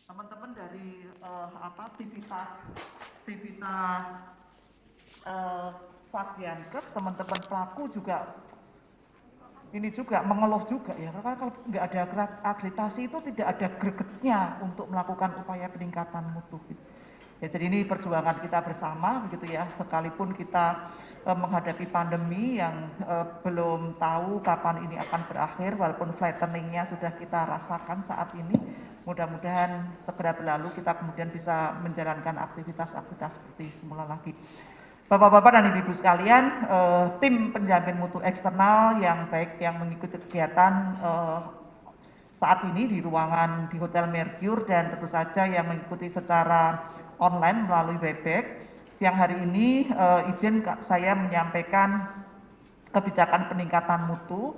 teman-teman dari Sivitas Fasdiankes, teman-teman pelaku juga ini juga mengeluh juga ya, karena kalau nggak ada akreditasi itu tidak ada gregetnya untuk melakukan upaya peningkatan mutu. Ya, jadi ini perjuangan kita bersama begitu ya, sekalipun kita menghadapi pandemi yang belum tahu kapan ini akan berakhir, walaupun flatteningnya sudah kita rasakan saat ini, mudah-mudahan segera berlalu kita kemudian bisa menjalankan aktivitas-aktivitas seperti semula lagi. Bapak-bapak dan ibu-ibu sekalian, tim penjamin mutu eksternal yang baik yang mengikuti kegiatan saat ini di ruangan di Hotel Mercure dan tentu saja yang mengikuti secara online melalui Webex. Siang hari ini izin saya menyampaikan kebijakan peningkatan mutu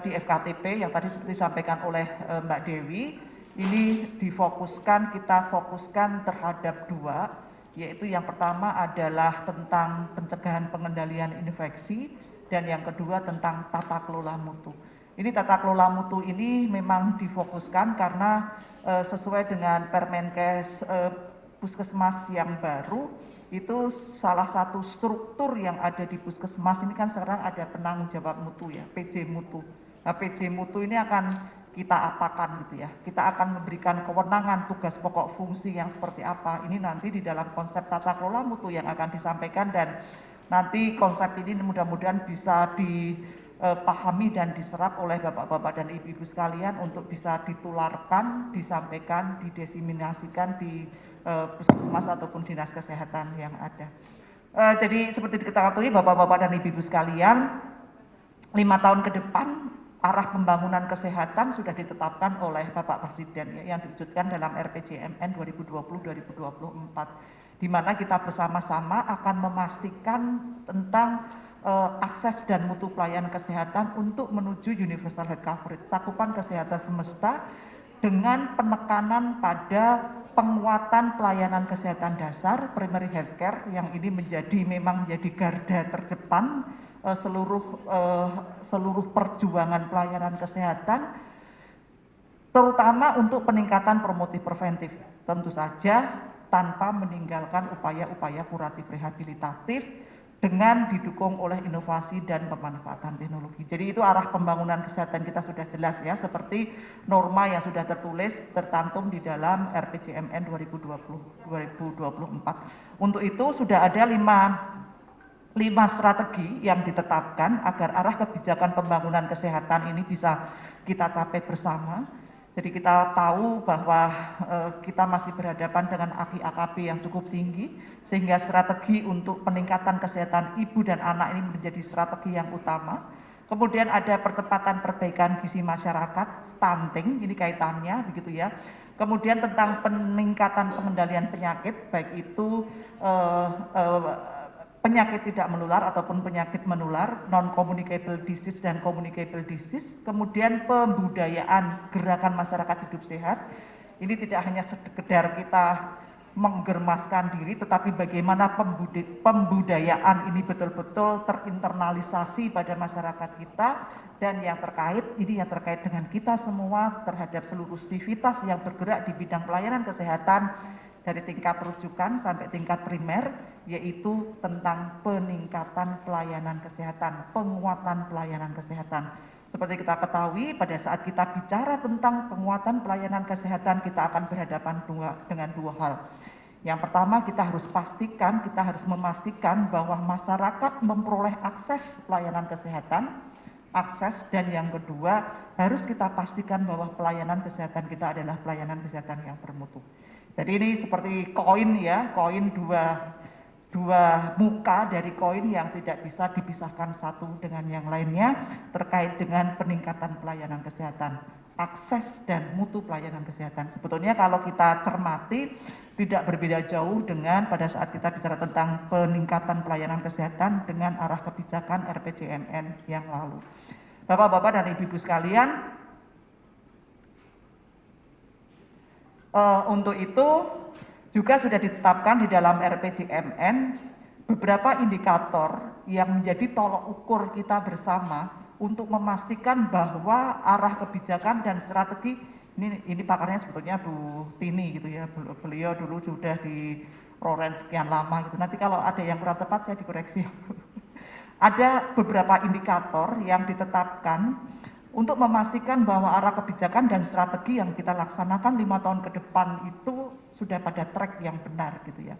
di FKTP yang tadi seperti disampaikan oleh Mbak Dewi. Ini kita fokuskan terhadap dua, yaitu yang pertama adalah tentang pencegahan pengendalian infeksi dan yang kedua tentang tata kelola mutu. Ini tata kelola mutu ini memang difokuskan karena sesuai dengan Permenkes Puskesmas yang baru, itu salah satu struktur yang ada di Puskesmas ini kan sekarang ada penanggung jawab mutu ya, PJ mutu. Nah, PJ mutu ini akan kita apakan gitu ya. Kita akan memberikan kewenangan tugas pokok fungsi yang seperti apa. Ini nanti di dalam konsep tata kelola mutu yang akan disampaikan dan nanti konsep ini mudah-mudahan bisa dipahami dan diserap oleh bapak-bapak dan ibu-ibu sekalian untuk bisa ditularkan, disampaikan, didiseminasikan di puskesmas ataupun dinas kesehatan yang ada. Jadi seperti diketahui bapak-bapak dan ibu-ibu sekalian, 5 tahun ke depan arah pembangunan kesehatan sudah ditetapkan oleh Bapak Presiden ya, yang diwujudkan dalam RPJMN 2020-2024, di mana kita bersama-sama akan memastikan tentang akses dan mutu pelayanan kesehatan untuk menuju universal health coverage, cakupan kesehatan semesta dengan penekanan pada penguatan pelayanan kesehatan dasar, primary healthcare, yang ini memang menjadi garda terdepan seluruh perjuangan pelayanan kesehatan, terutama untuk peningkatan promotif preventif, tentu saja tanpa meninggalkan upaya-upaya kuratif rehabilitatif dengan didukung oleh inovasi dan pemanfaatan teknologi. Jadi itu arah pembangunan kesehatan kita sudah jelas ya, seperti norma yang sudah tercantum di dalam RPJMN 2020-2024. Untuk itu sudah ada 5 strategi yang ditetapkan agar arah kebijakan pembangunan kesehatan ini bisa kita capai bersama. Jadi kita tahu bahwa kita masih berhadapan dengan AKI-AKP yang cukup tinggi, sehingga strategi untuk peningkatan kesehatan ibu dan anak ini menjadi strategi yang utama. Kemudian ada percepatan perbaikan gizi masyarakat, stunting, ini kaitannya begitu ya. Kemudian tentang peningkatan pengendalian penyakit, baik itu penyakit tidak menular ataupun penyakit menular, non-communicable disease dan communicable disease. Kemudian pembudayaan gerakan masyarakat hidup sehat. Ini tidak hanya sekedar kita menggermaskan diri, tetapi bagaimana pembudayaan ini betul-betul terinternalisasi pada masyarakat kita, dan yang terkait dengan kita semua terhadap seluruh sivitas yang bergerak di bidang pelayanan kesehatan dari tingkat rujukan sampai tingkat primer, yaitu tentang peningkatan pelayanan kesehatan, penguatan pelayanan kesehatan. Seperti kita ketahui, pada saat kita bicara tentang penguatan pelayanan kesehatan, kita akan berhadapan dengan dua hal. Yang pertama, kita harus memastikan bahwa masyarakat memperoleh akses pelayanan kesehatan, dan yang kedua, harus kita pastikan bahwa pelayanan kesehatan kita adalah pelayanan kesehatan yang bermutu. Jadi ini seperti koin ya, koin dua muka dari koin yang tidak bisa dipisahkan satu dengan yang lainnya terkait dengan peningkatan pelayanan kesehatan, akses dan mutu pelayanan kesehatan. Sebetulnya kalau kita cermati tidak berbeda jauh dengan pada saat kita bicara tentang peningkatan pelayanan kesehatan dengan arah kebijakan RPJMN yang lalu. Bapak-bapak dan ibu-ibu sekalian, untuk itu juga sudah ditetapkan di dalam RPJMN beberapa indikator yang menjadi tolok ukur kita bersama untuk memastikan bahwa arah kebijakan dan strategi Ini pakarnya sebetulnya Bu Tini gitu ya, beliau dulu sudah di Roren sekian lama gitu. Nanti kalau ada yang kurang tepat saya dikoreksi. Ada beberapa indikator yang ditetapkan untuk memastikan bahwa arah kebijakan dan strategi yang kita laksanakan 5 tahun ke depan itu sudah pada track yang benar gitu ya.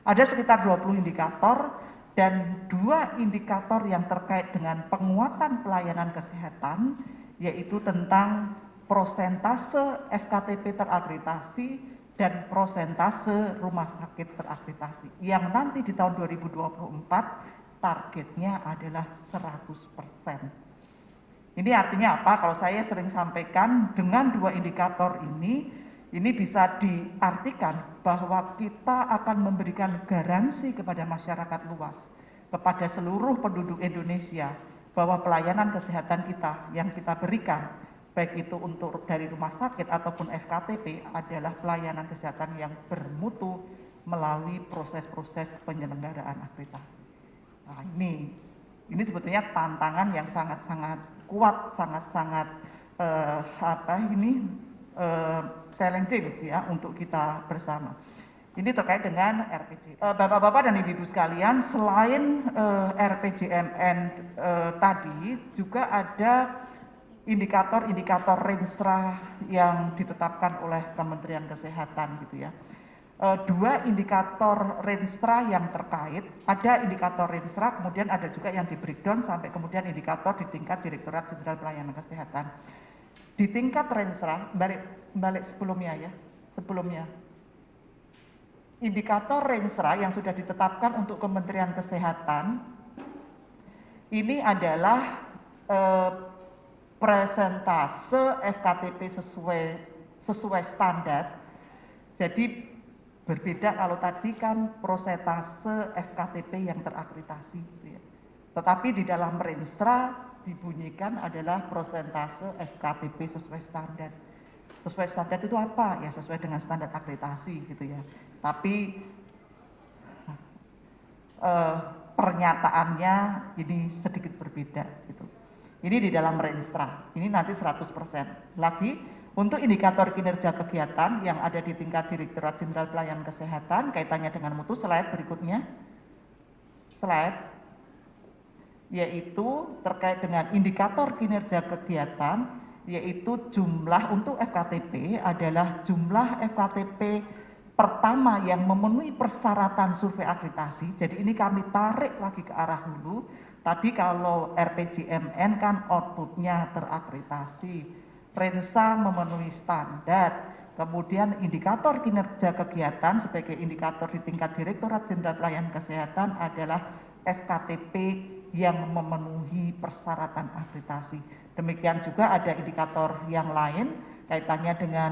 Ada sekitar 20 indikator dan 2 indikator yang terkait dengan penguatan pelayanan kesehatan, yaitu tentang prosentase FKTP terakreditasi dan prosentase rumah sakit terakreditasi yang nanti di tahun 2024 targetnya adalah 100%. Ini artinya apa? Kalau saya sering sampaikan dengan 2 indikator ini bisa diartikan bahwa kita akan memberikan garansi kepada masyarakat luas, kepada seluruh penduduk Indonesia, bahwa pelayanan kesehatan kita yang kita berikan, baik itu untuk dari rumah sakit ataupun FKTP, adalah pelayanan kesehatan yang bermutu melalui proses-proses penyelenggaraan akreditasi. Nah ini sebetulnya tantangan yang sangat-sangat kuat, sangat-sangat challenging ya untuk kita bersama. Ini terkait dengan RPJ. Bapak-bapak dan ibu-ibu sekalian, selain RPJMN tadi juga ada indikator-indikator Renstra yang ditetapkan oleh Kementerian Kesehatan gitu ya. 2 indikator Renstra yang terkait, ada indikator Renstra, kemudian ada juga yang di breakdown sampai kemudian indikator di tingkat Direktorat Jenderal Pelayanan Kesehatan. Di tingkat Renstra, balik sebelumnya. Indikator Renstra yang sudah ditetapkan untuk Kementerian Kesehatan, ini adalah presentase FKTP sesuai standar. Jadi berbeda kalau tadi kan prosentase FKTP yang terakreditasi gitu ya. Tetapi di dalam Renstra dibunyikan adalah prosentase FKTP sesuai standar. Sesuai standar itu apa? Ya sesuai dengan standar akreditasi gitu ya. Tapi pernyataannya ini sedikit berbeda gitu. Ini di dalam Renstra, ini nanti 100%. Lagi untuk indikator kinerja kegiatan yang ada di tingkat Direktorat Jenderal Pelayanan Kesehatan kaitannya dengan mutu, slide berikutnya. Yaitu terkait dengan indikator kinerja kegiatan, yaitu jumlah untuk FKTP adalah jumlah FKTP pertama yang memenuhi persyaratan survei akreditasi. Jadi ini kami tarik lagi ke arah hulu. Tadi kalau RPJMN kan outputnya terakreditasi, Renstra memenuhi standar, kemudian indikator kinerja kegiatan sebagai indikator di tingkat Direktorat Jenderal Pelayanan Kesehatan adalah FKTP yang memenuhi persyaratan akreditasi. Demikian juga ada indikator yang lain kaitannya dengan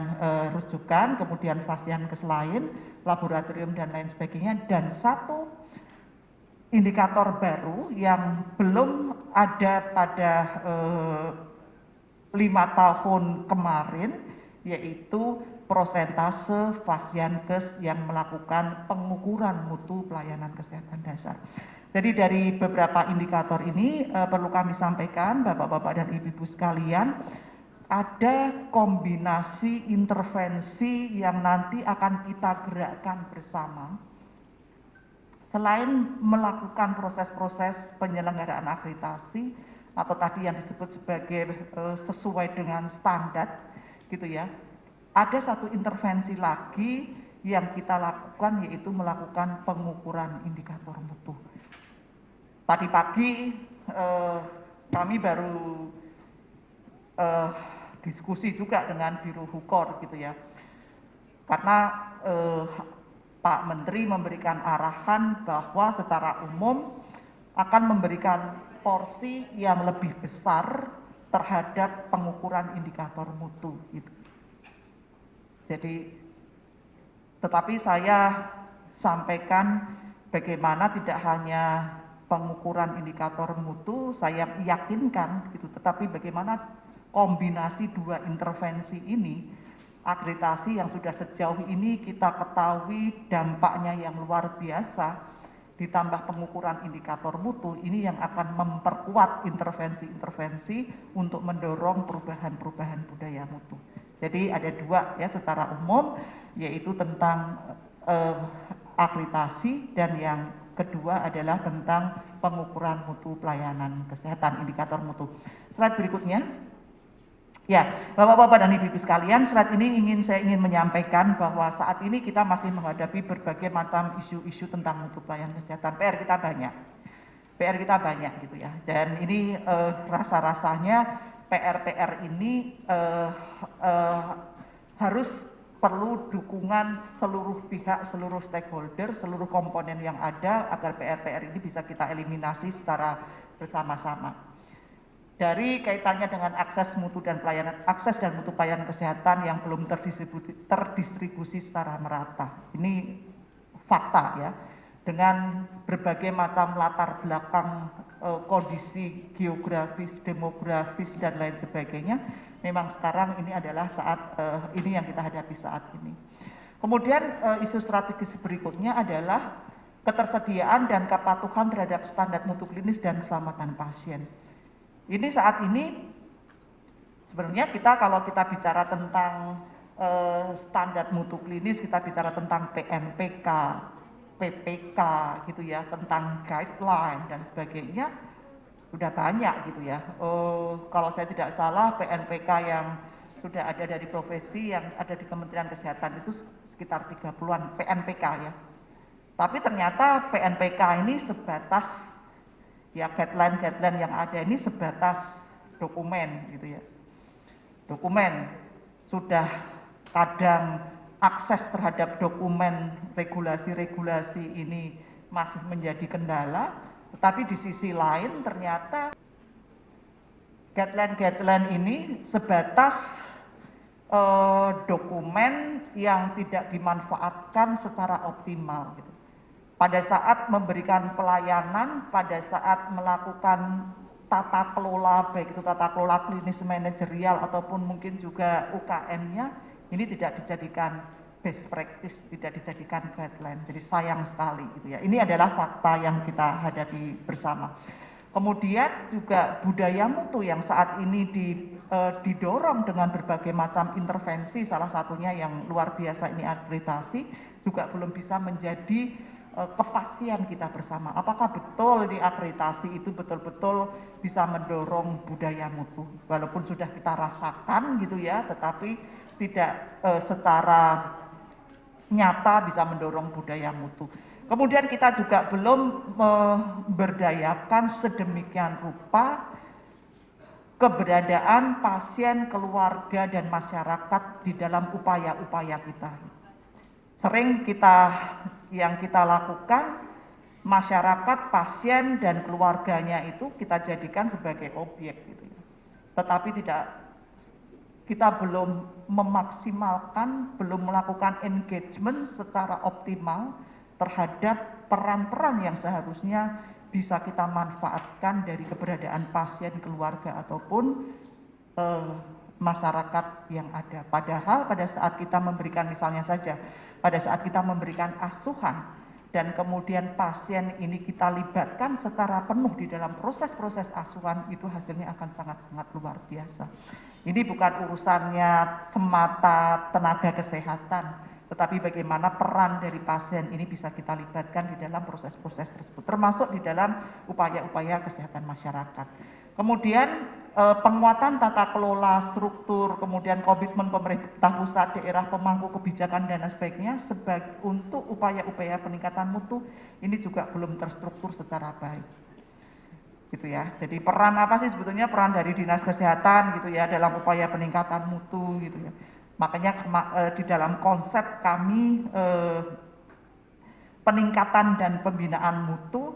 rujukan, kemudian fasiankes lain, laboratorium dan lain sebagainya, dan 1 indikator baru yang belum ada pada 5 tahun kemarin, yaitu prosentase fasiankes yang melakukan pengukuran mutu pelayanan kesehatan dasar. Jadi dari beberapa indikator ini perlu kami sampaikan Bapak-bapak dan Ibu-ibu sekalian, ada kombinasi intervensi yang nanti akan kita gerakkan bersama. Selain melakukan proses-proses penyelenggaraan akreditasi atau tadi yang disebut sebagai sesuai dengan standar gitu ya, ada 1 intervensi lagi yang kita lakukan, yaitu melakukan pengukuran indikator mutu. Tadi pagi kami baru diskusi juga dengan Biro Hukor gitu ya, karena Pak Menteri memberikan arahan bahwa secara umum akan memberikan porsi yang lebih besar terhadap pengukuran indikator mutu gitu. Jadi tetapi saya sampaikan bagaimana tidak hanya pengukuran indikator mutu saya yakinkan gitu, tetapi bagaimana kombinasi 2 intervensi ini, akreditasi yang sudah sejauh ini kita ketahui dampaknya yang luar biasa, ditambah pengukuran indikator mutu, ini yang akan memperkuat intervensi-intervensi untuk mendorong perubahan-perubahan budaya mutu. Jadi ada dua ya secara umum, yaitu tentang akreditasi, dan yang kedua adalah tentang pengukuran mutu pelayanan kesehatan, indikator mutu. Slide berikutnya. Ya, Bapak-Bapak dan Ibu-Ibu sekalian, slide ini saya ingin menyampaikan bahwa saat ini kita masih menghadapi berbagai macam isu-isu tentang mutu pelayanan kesehatan. PR kita banyak gitu ya. Dan ini rasa-rasanya PR ini harus perlu dukungan seluruh pihak, seluruh stakeholder, seluruh komponen yang ada agar PR ini bisa kita eliminasi secara bersama-sama. Dari kaitannya dengan akses dan mutu pelayanan kesehatan yang belum terdistribusi secara merata. Ini fakta ya. Dengan berbagai macam latar belakang kondisi geografis, demografis dan lain sebagainya, memang sekarang ini adalah saat ini yang kita hadapi saat ini. Kemudian isu strategis berikutnya adalah ketersediaan dan kepatuhan terhadap standar mutu klinis dan keselamatan pasien. Ini saat ini sebenarnya kalau kita bicara tentang standar mutu klinis, kita bicara tentang PMPK, PPK gitu ya, tentang guideline dan sebagainya, sudah banyak gitu ya. Kalau saya tidak salah PNPK yang sudah ada dari profesi yang ada di Kementerian Kesehatan itu sekitar 30-an PNPK ya. Tapi ternyata PNPK ini sebatas ya, guideline yang ada ini sebatas dokumen gitu ya. Dokumen, sudah kadang akses terhadap dokumen regulasi-regulasi ini masih menjadi kendala, tetapi di sisi lain ternyata guideline ini sebatas dokumen yang tidak dimanfaatkan secara optimal gitu. Pada saat memberikan pelayanan, pada saat melakukan tata kelola, baik itu tata kelola klinis manajerial ataupun mungkin juga UKM-nya, ini tidak dijadikan best practice, tidak dijadikan guideline. Jadi sayang sekali gitu ya. Ini adalah fakta yang kita hadapi bersama. Kemudian juga budaya mutu yang saat ini didorong dengan berbagai macam intervensi, salah satunya yang luar biasa ini akreditasi, juga belum bisa menjadi kepastian kita bersama. Apakah betul di akreditasi itu betul-betul bisa mendorong budaya mutu? Walaupun sudah kita rasakan gitu ya, tetapi tidak secara nyata bisa mendorong budaya mutu. Kemudian kita juga belum memberdayakan sedemikian rupa keberadaan pasien, keluarga, dan masyarakat di dalam upaya-upaya kita. Sering yang kita lakukan, masyarakat, pasien, dan keluarganya itu kita jadikan sebagai objek gitu ya. Tetapi kita belum memaksimalkan, belum melakukan engagement secara optimal terhadap peran-peran yang seharusnya bisa kita manfaatkan dari keberadaan pasien, keluarga, ataupun masyarakat yang ada. Padahal pada saat kita memberikan, misalnya saja, pada saat kita memberikan asuhan dan kemudian pasien ini kita libatkan secara penuh di dalam proses-proses asuhan, itu hasilnya akan sangat-sangat luar biasa. Ini bukan urusannya semata tenaga kesehatan, tetapi bagaimana peran dari pasien ini bisa kita libatkan di dalam proses-proses tersebut, termasuk di dalam upaya-upaya kesehatan masyarakat. Kemudian penguatan tata kelola struktur, kemudian komitmen pemerintah pusat, daerah, pemangku kebijakan dan sebagainya untuk upaya-upaya peningkatan mutu ini juga belum terstruktur secara baik. Gitu ya. Jadi peran apa sih sebetulnya peran dari Dinas Kesehatan gitu ya dalam upaya peningkatan mutu gitu ya. Makanya di dalam konsep kami peningkatan dan pembinaan mutu,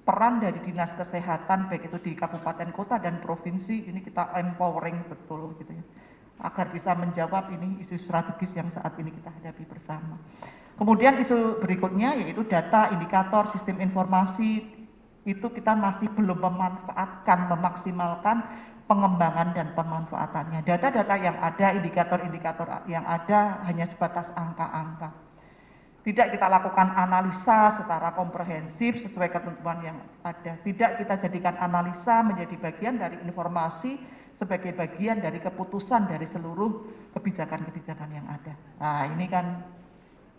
peran dari Dinas Kesehatan baik itu di kabupaten, kota, dan provinsi ini kita empowering betul gitu ya, agar bisa menjawab ini isu strategis yang saat ini kita hadapi bersama. Kemudian isu berikutnya yaitu data, indikator, sistem informasi, itu kita masih belum memanfaatkan, memaksimalkan pengembangan dan pemanfaatannya. Data-data yang ada, indikator-indikator yang ada hanya sebatas angka-angka. Tidak kita lakukan analisa secara komprehensif sesuai ketentuan yang ada. Tidak kita jadikan analisa menjadi bagian dari informasi sebagai bagian dari keputusan dari seluruh kebijakan-kebijakan yang ada. Nah, ini kan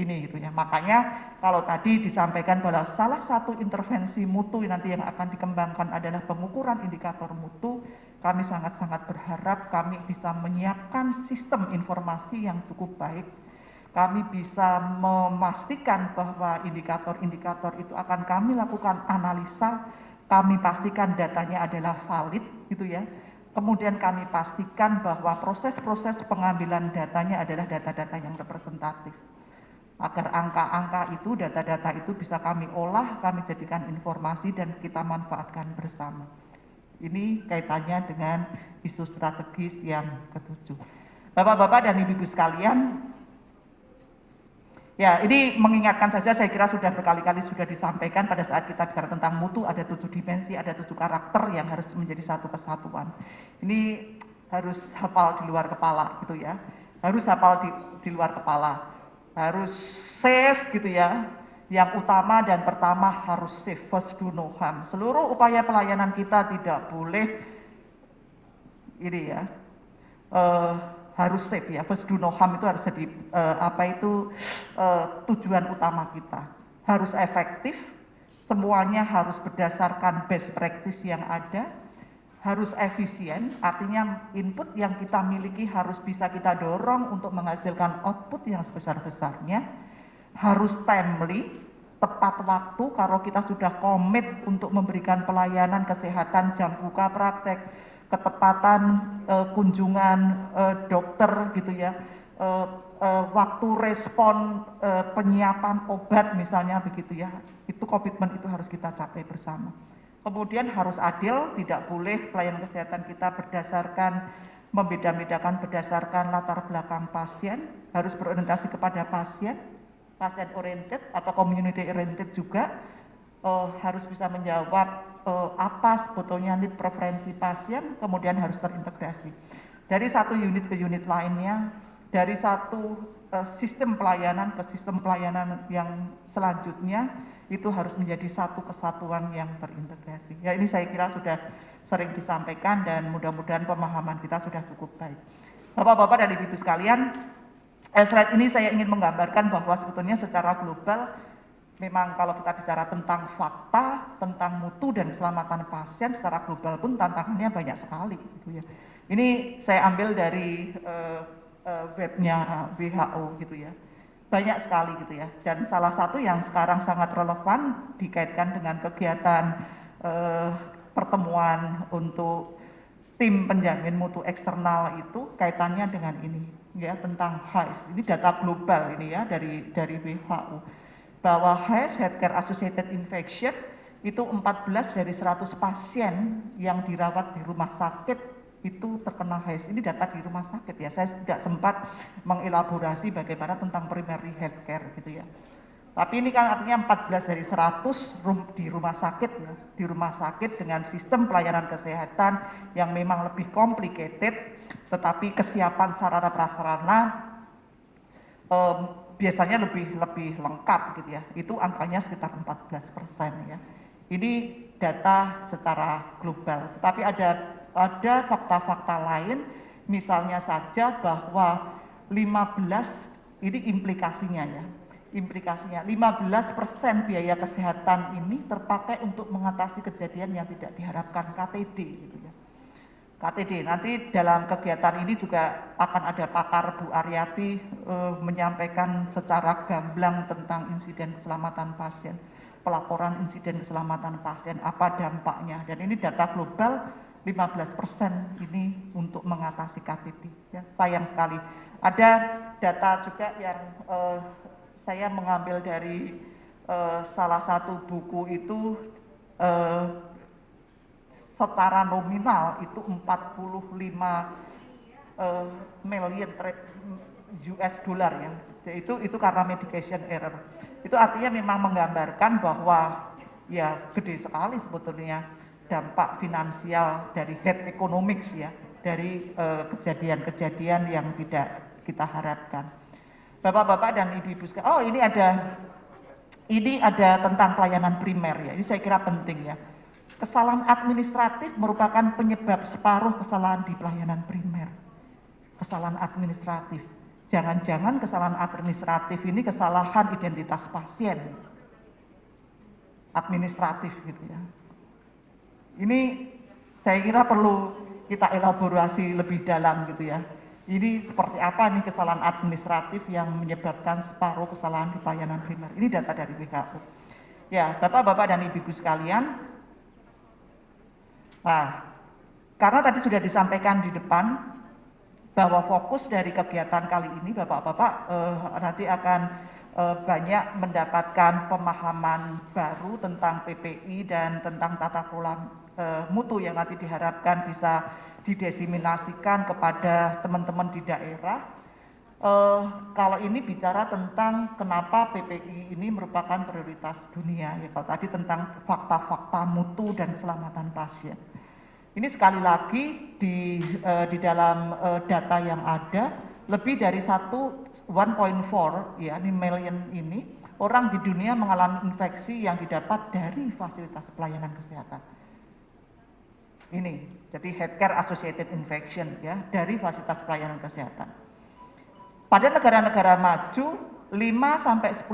ini gitu ya. Makanya kalau tadi disampaikan bahwa salah satu intervensi mutu nanti yang akan dikembangkan adalah pengukuran indikator mutu, kami sangat-sangat berharap kami bisa menyiapkan sistem informasi yang cukup baik. Kami bisa memastikan bahwa indikator-indikator itu akan kami lakukan analisa, kami pastikan datanya adalah valid gitu ya. Kemudian kami pastikan bahwa proses-proses pengambilan datanya adalah data-data yang representatif. Agar angka-angka itu, data-data itu bisa kami olah, kami jadikan informasi dan kita manfaatkan bersama. Ini kaitannya dengan isu strategis yang ketujuh. Bapak-bapak dan ibu-ibu sekalian, ya, ini mengingatkan saja, saya kira sudah berkali-kali sudah disampaikan pada saat kita bicara tentang mutu, ada 7 dimensi, ada 7 karakter yang harus menjadi satu kesatuan. Ini harus hafal di luar kepala gitu ya, harus hafal di luar kepala, harus safe gitu ya. Yang utama dan pertama harus safe, first do no harm. Seluruh upaya pelayanan kita tidak boleh ini ya, harus safe ya, first do no harm itu harus jadi tujuan utama kita. Harus efektif, semuanya harus berdasarkan best practice yang ada, harus efisien, artinya input yang kita miliki harus bisa kita dorong untuk menghasilkan output yang sebesar-besarnya, harus timely, tepat waktu kalau kita sudah komit untuk memberikan pelayanan kesehatan, jam buka praktek, ketepatan kunjungan dokter gitu ya, waktu respon penyiapan obat misalnya begitu ya, itu komitmen itu harus kita capai bersama. Kemudian harus adil, tidak boleh pelayanan kesehatan kita berdasarkan membeda-bedakan berdasarkan latar belakang pasien, harus berorientasi kepada pasien, pasien oriented atau community oriented juga, harus bisa menjawab apa sebetulnya need preferensi pasien, kemudian harus terintegrasi dari satu unit ke unit lainnya, dari satu sistem pelayanan ke sistem pelayanan yang selanjutnya, itu harus menjadi satu kesatuan yang terintegrasi. Ya, ini saya kira sudah sering disampaikan dan mudah-mudahan pemahaman kita sudah cukup baik. Bapak-bapak dan ibu-ibu sekalian, slide ini saya ingin menggambarkan bahwa sebetulnya secara global memang kalau kita bicara tentang fakta, tentang mutu dan keselamatan pasien secara global pun tantangannya banyak sekali gitu ya. Ini saya ambil dari webnya WHO gitu ya. Banyak sekali gitu ya, dan salah satu yang sekarang sangat relevan dikaitkan dengan kegiatan pertemuan untuk tim penjamin mutu eksternal itu kaitannya dengan ini ya, tentang HAIS. Ini data global ini ya dari WHO, bahwa HAIS, Healthcare Associated Infection, itu 14 dari 100 pasien yang dirawat di rumah sakit itu terkena HAIS. Ini data di rumah sakit ya, saya tidak sempat mengelaborasi bagaimana tentang primary healthcare gitu ya. Tapi ini kan artinya 14 dari 100 di rumah sakit ya, di rumah sakit dengan sistem pelayanan kesehatan yang memang lebih complicated, tetapi kesiapan sarana prasarana biasanya lebih lengkap gitu ya. Itu angkanya sekitar 14% ya. Ini data secara global, tetapi ada fakta-fakta lain, misalnya saja bahwa 15, ini implikasinya ya, 15% biaya kesehatan ini terpakai untuk mengatasi kejadian yang tidak diharapkan, KTD gitu ya. KTD, nanti dalam kegiatan ini juga akan ada pakar Bu Aryati menyampaikan secara gamblang tentang insiden keselamatan pasien, pelaporan insiden keselamatan pasien, apa dampaknya, dan ini data global 15% ini untuk mengatasi KTD ya. Sayang sekali. Ada data juga yang saya mengambil dari salah satu buku itu, secara nominal itu 45 million US dollar ya. Itu karena medication error. Itu artinya memang menggambarkan bahwa ya gede sekali sebetulnya dampak finansial dari health economics ya, dari kejadian-kejadian yang tidak kita harapkan. Bapak-bapak dan ibu-ibu sekalian, oh ini ada tentang pelayanan primer ya, ini saya kira penting ya. kesalahan administratif merupakan penyebab separuh kesalahan di pelayanan primer. Kesalahan administratif. Jangan-jangan kesalahan administratif ini kesalahan identitas pasien. Administratif gitu ya. Ini saya kira perlu kita elaborasi lebih dalam gitu ya. Ini seperti apa nih kesalahan administratif yang menyebabkan separuh kesalahan di pelayanan primer. Ini data dari WHO. Ya, Bapak-Bapak dan Ibu-Ibu sekalian, nah, karena tadi sudah disampaikan di depan bahwa fokus dari kegiatan kali ini Bapak-Bapak nanti akan banyak mendapatkan pemahaman baru tentang PPI dan tentang tata kelola mutu yang nanti diharapkan bisa didesiminasikan kepada teman-teman di daerah. Kalau ini bicara tentang kenapa PPI ini merupakan prioritas dunia, ya kalau tadi tentang fakta-fakta mutu dan keselamatan pasien. Ini sekali lagi di dalam data yang ada, lebih dari 1,4 ya, ini million ini orang di dunia mengalami infeksi yang didapat dari fasilitas pelayanan kesehatan. Ini, jadi healthcare associated infection ya, dari fasilitas pelayanan kesehatan. Pada negara-negara maju, 5-10%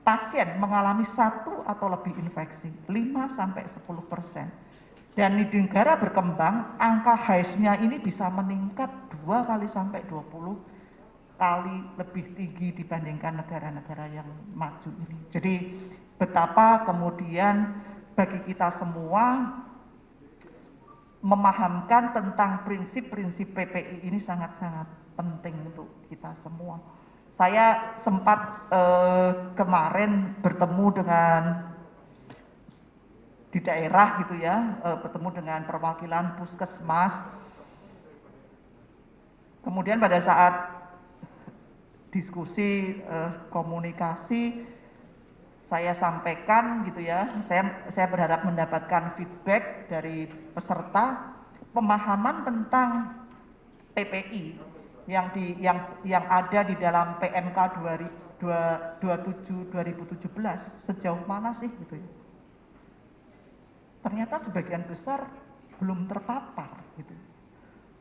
pasien mengalami 1 atau lebih infeksi, 5-10%. Dan di negara berkembang, angka HAIS-nya ini bisa meningkat 2 kali sampai 20 kali lebih tinggi dibandingkan negara-negara yang maju ini. Jadi betapa kemudian bagi kita semua memahamkan tentang prinsip-prinsip PPI ini sangat-sangat penting untuk kita semua. Saya sempat kemarin bertemu dengan di daerah gitu ya, bertemu dengan perwakilan puskesmas. Kemudian pada saat diskusi komunikasi saya sampaikan gitu ya, saya berharap mendapatkan feedback dari peserta pemahaman tentang PPI yang ada di dalam PMK 27 2017 sejauh mana sih gitu ya. Ternyata sebagian besar belum terpapar gitu.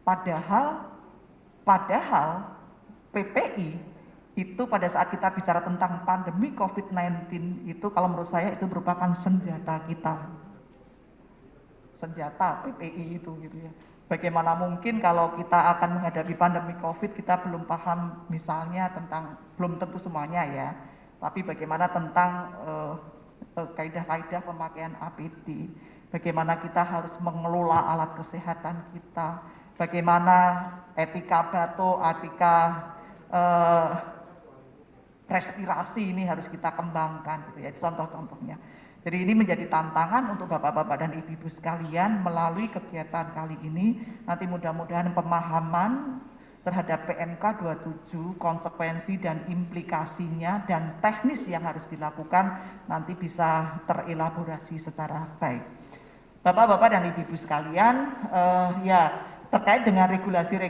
Padahal PPI itu pada saat kita bicara tentang pandemi COVID-19 itu kalau menurut saya itu merupakan senjata kita. Senjata PPI itu gitu ya. Bagaimana mungkin kalau kita akan menghadapi pandemi COVID kita belum paham misalnya tentang, belum tentu semuanya ya, tapi bagaimana tentang kaidah-kaidah pemakaian APD, bagaimana kita harus mengelola alat kesehatan kita, bagaimana etika batuk, etika respirasi ini harus kita kembangkan gitu ya, contoh-contohnya. Jadi ini menjadi tantangan untuk Bapak-Bapak dan Ibu-Ibu sekalian melalui kegiatan kali ini. Nanti mudah-mudahan pemahaman terhadap PMK 27, konsekuensi dan implikasinya dan teknis yang harus dilakukan nanti bisa terelaborasi secara baik. Bapak-Bapak dan Ibu-Ibu sekalian, ya terkait dengan regulasi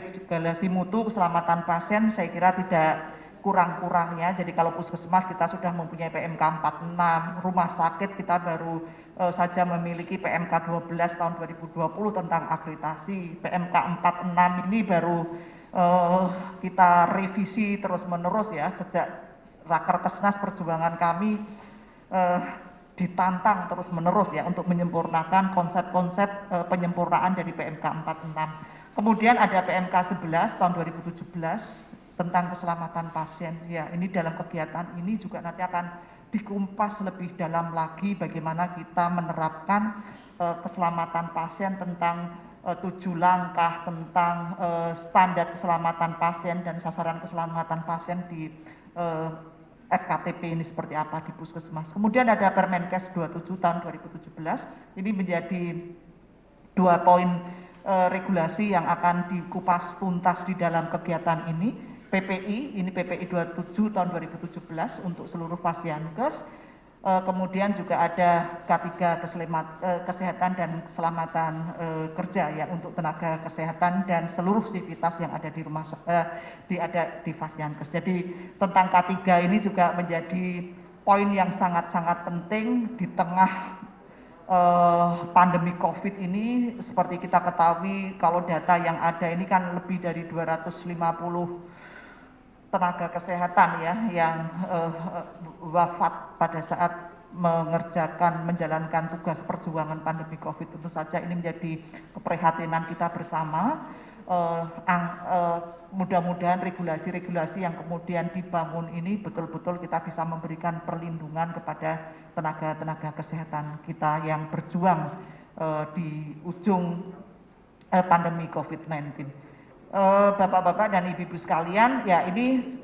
mutu keselamatan pasien saya kira tidak kurang-kurangnya. Jadi kalau puskesmas kita sudah mempunyai PMK 46, rumah sakit kita baru saja memiliki PMK 12 tahun 2020 tentang akreditasi. PMK 46 ini baru kita revisi terus-menerus ya, sejak Rakerkesnas perjuangan kami ditantang terus-menerus ya untuk menyempurnakan konsep-konsep penyempurnaan dari PMK 46. Kemudian ada PMK 11 tahun 2017 tentang keselamatan pasien. Ya, ini dalam kegiatan ini juga nanti akan dikumpas lebih dalam lagi bagaimana kita menerapkan keselamatan pasien tentang 7 langkah tentang standar keselamatan pasien dan sasaran keselamatan pasien di FKTP ini seperti apa di puskesmas. Kemudian ada Permenkes 27 tahun 2017. Ini menjadi 2 poin regulasi yang akan dikupas tuntas di dalam kegiatan ini. PPI, ini PPI 27 tahun 2017 untuk seluruh Fasiankes. Kemudian juga ada K3 kesehatan dan keselamatan kerja ya untuk tenaga kesehatan dan seluruh sivitas yang ada di rumah di Fasiankes. Jadi tentang K3 ini juga menjadi poin yang sangat-sangat penting di tengah pandemi COVID ini seperti kita ketahui kalau data yang ada ini kan lebih dari 250 tenaga kesehatan ya yang wafat pada saat menjalankan tugas perjuangan pandemi COVID. Tentu saja ini menjadi keprihatinan kita bersama. Mudah-mudahan regulasi-regulasi yang kemudian dibangun ini betul-betul kita bisa memberikan perlindungan kepada tenaga-tenaga kesehatan kita yang berjuang di ujung pandemi COVID-19. Bapak-bapak dan ibu-ibu sekalian, ya ini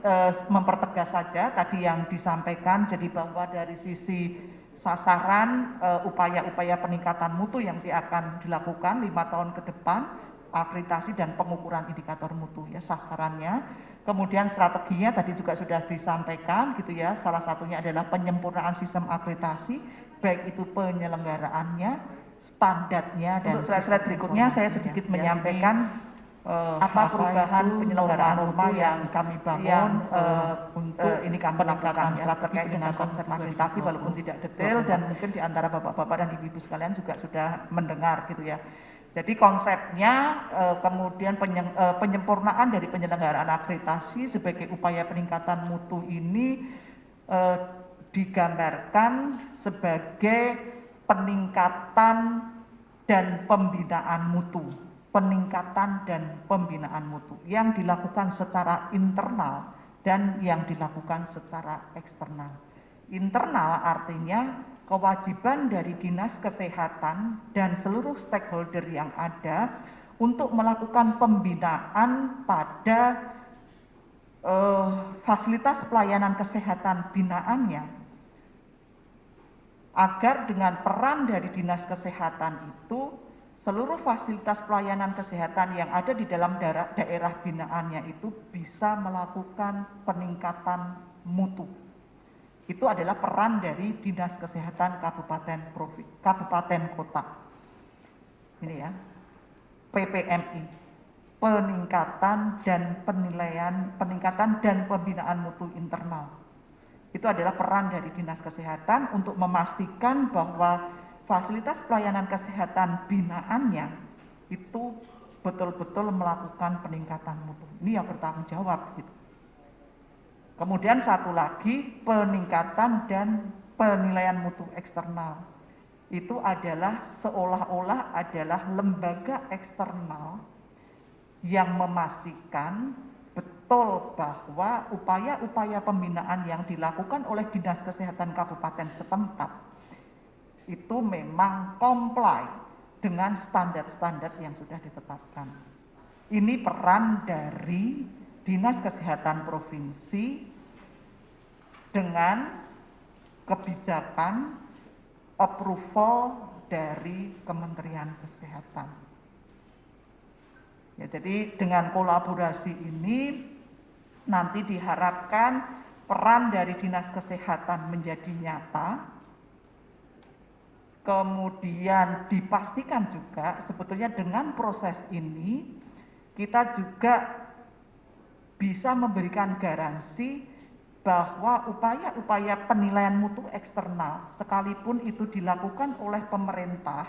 mempertegas saja tadi yang disampaikan, jadi bahwa dari sisi sasaran upaya-upaya peningkatan mutu yang akan dilakukan 5 tahun ke depan, akreditasi dan pengukuran indikator mutu ya sasarannya. Kemudian strateginya tadi juga sudah disampaikan gitu ya, salah satunya adalah penyempurnaan sistem akreditasi, baik itu penyelenggaraannya, standarnya, dan slide-slide berikutnya saya sedikit menyampaikan apa perubahan penyelenggaraan norma yang kami bangun untuk ini kami lakukan terkait dengan konsep akreditasi walaupun tidak detail dan mungkin di antara bapak-bapak dan ibu-ibu sekalian juga sudah mendengar gitu ya. Jadi konsepnya kemudian penyempurnaan dari penyelenggaraan akreditasi sebagai upaya peningkatan mutu ini digambarkan sebagai peningkatan dan pembinaan mutu. Peningkatan dan pembinaan mutu yang dilakukan secara internal dan yang dilakukan secara eksternal. Internal artinya kewajiban dari Dinas Kesehatan dan seluruh stakeholder yang ada untuk melakukan pembinaan pada fasilitas pelayanan kesehatan binaannya, agar dengan peran dari Dinas Kesehatan itu seluruh fasilitas pelayanan kesehatan yang ada di dalam daerah binaannya itu bisa melakukan peningkatan mutu. Itu adalah peran dari Dinas Kesehatan Kabupaten Kota. Ini ya, PPMI, peningkatan dan pembinaan mutu internal. Itu adalah peran dari Dinas Kesehatan untuk memastikan bahwa fasilitas pelayanan kesehatan binaannya itu betul-betul melakukan peningkatan mutu. Ini yang bertanggung jawab gitu. Kemudian satu lagi, peningkatan dan penilaian mutu eksternal. Itu adalah seolah-olah adalah lembaga eksternal yang memastikan betul bahwa upaya-upaya pembinaan yang dilakukan oleh Dinas Kesehatan Kabupaten setempat itu memang comply dengan standar-standar yang sudah ditetapkan. Ini peran dari Dinas Kesehatan Provinsi dengan kebijakan approval dari Kementerian Kesehatan. Ya, jadi dengan kolaborasi ini nanti diharapkan peran dari Dinas Kesehatan menjadi nyata. Kemudian dipastikan juga sebetulnya dengan proses ini kita juga bisa memberikan garansi bahwa upaya-upaya penilaian mutu eksternal sekalipun itu dilakukan oleh pemerintah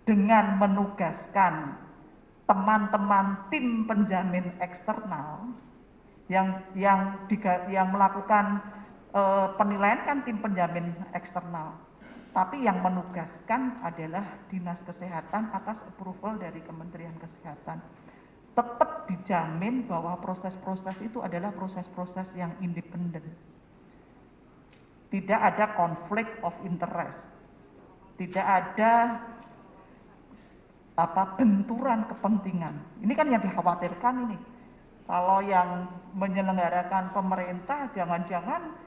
dengan menugaskan teman-teman tim penjamin eksternal yang melakukan penilaian kan tim penjamin eksternal, tapi yang menugaskan adalah Dinas Kesehatan atas approval dari Kementerian Kesehatan. Tetap dijamin bahwa proses-proses itu adalah proses-proses yang independen. Tidak ada konflik of interest, tidak ada benturan kepentingan. Ini kan yang dikhawatirkan ini. Kalau yang menyelenggarakan pemerintah jangan-jangan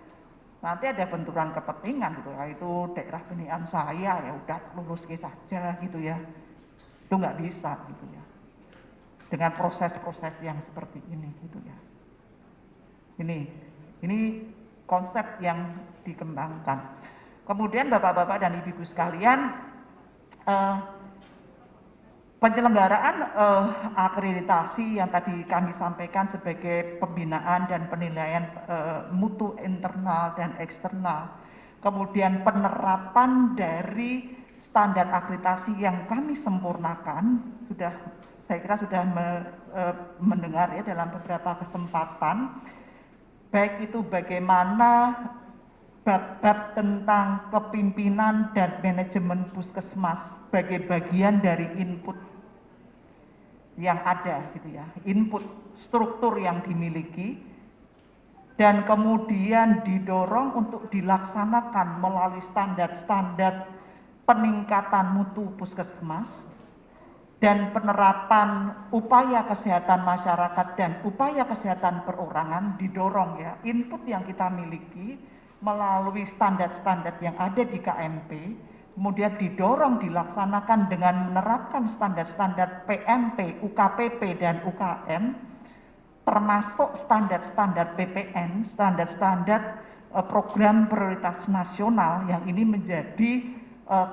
nanti ada benturan kepentingan gitu ya, itu daerah pemilihan saya ya udah lulus saja gitu ya, itu nggak bisa gitu ya dengan proses-proses yang seperti ini gitu ya. Ini konsep yang dikembangkan. Kemudian bapak-bapak dan ibu-ibu sekalian, penyelenggaraan akreditasi yang tadi kami sampaikan sebagai pembinaan dan penilaian mutu internal dan eksternal kemudian penerapan dari standar akreditasi yang kami sempurnakan, saya kira sudah mendengar ya dalam beberapa kesempatan, baik itu bagaimana bab-bab tentang kepimpinan dan manajemen puskesmas sebagai bagian dari input yang ada gitu ya, input struktur yang dimiliki, dan kemudian didorong untuk dilaksanakan melalui standar-standar peningkatan mutu puskesmas dan penerapan upaya kesehatan masyarakat dan upaya kesehatan perorangan didorong ya, input yang kita miliki melalui standar-standar yang ada di KMP, kemudian didorong dilaksanakan dengan menerapkan standar-standar PMP, UKPP, dan UKM, termasuk standar-standar PPN, standar-standar program prioritas nasional yang ini menjadi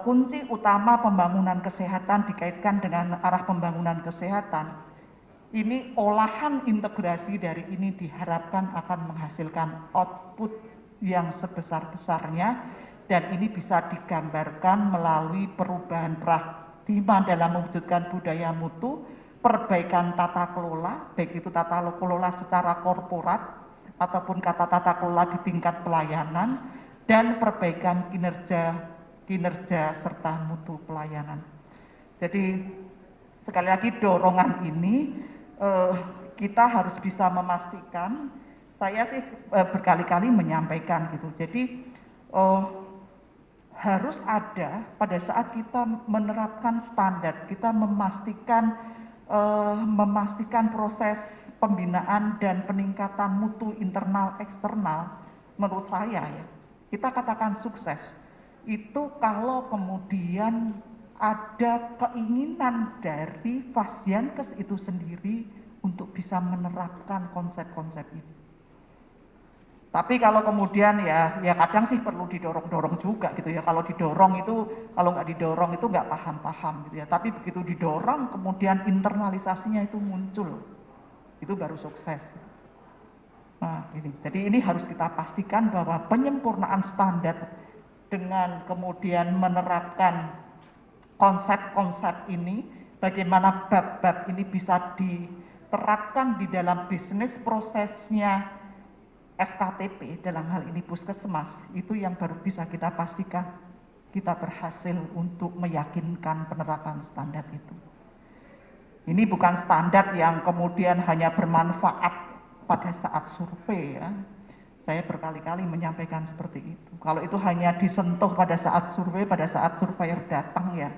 kunci utama pembangunan kesehatan dikaitkan dengan arah pembangunan kesehatan. Ini olahan integrasi dari ini diharapkan akan menghasilkan output yang sebesar-besarnya, dan ini bisa digambarkan melalui perubahan paradigma dalam mewujudkan budaya mutu, perbaikan tata kelola, baik itu tata kelola secara korporat ataupun tata kelola di tingkat pelayanan, dan perbaikan kinerja serta mutu pelayanan. Jadi sekali lagi dorongan ini kita harus bisa memastikan, saya sih berkali-kali menyampaikan gitu. Jadi harus ada pada saat kita menerapkan standar, kita memastikan proses pembinaan dan peningkatan mutu internal eksternal. Menurut saya ya, kita katakan sukses itu kalau kemudian ada keinginan dari Fasiankes itu sendiri untuk bisa menerapkan konsep-konsep itu. Tapi kalau kemudian ya kadang sih perlu didorong-dorong juga gitu ya. Kalau didorong itu, kalau nggak didorong itu nggak paham-paham gitu ya. Tapi begitu didorong kemudian internalisasinya itu muncul, itu baru sukses. Nah ini, jadi ini harus kita pastikan bahwa penyempurnaan standar dengan kemudian menerapkan konsep-konsep ini, bagaimana bab-bab ini bisa diterapkan di dalam bisnis prosesnya FKTP, dalam hal ini puskesmas, itu yang baru bisa kita pastikan kita berhasil untuk meyakinkan penerapan standar itu. Ini bukan standar yang kemudian hanya bermanfaat pada saat survei ya. Saya berkali-kali menyampaikan seperti itu. Kalau itu hanya disentuh pada saat surveyor datang ya,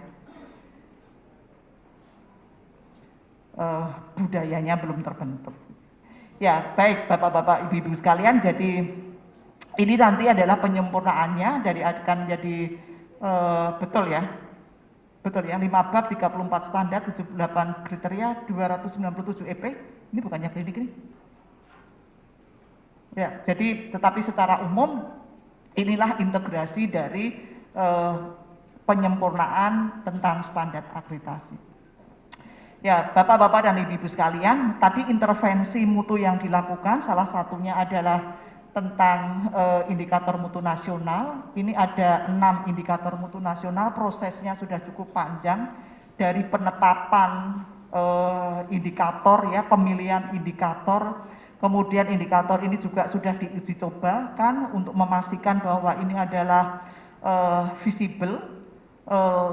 budayanya belum terbentuk. Ya baik Bapak-Bapak, Ibu-Ibu sekalian, jadi ini nanti adalah penyempurnaannya dari akan jadi betul ya 5 bab, 34 standar, 78 kriteria, 297 EP. Ini bukannya klinik ini. Ya, jadi tetapi secara umum inilah integrasi dari penyempurnaan tentang standar akreditasi. Ya, Bapak-Bapak dan Ibu-Ibu sekalian, tadi intervensi mutu yang dilakukan salah satunya adalah tentang indikator mutu nasional. Ini ada 6 indikator mutu nasional, prosesnya sudah cukup panjang dari penetapan indikator ya, pemilihan indikator. Kemudian indikator ini juga sudah diuji cobakan untuk memastikan bahwa ini adalah visible,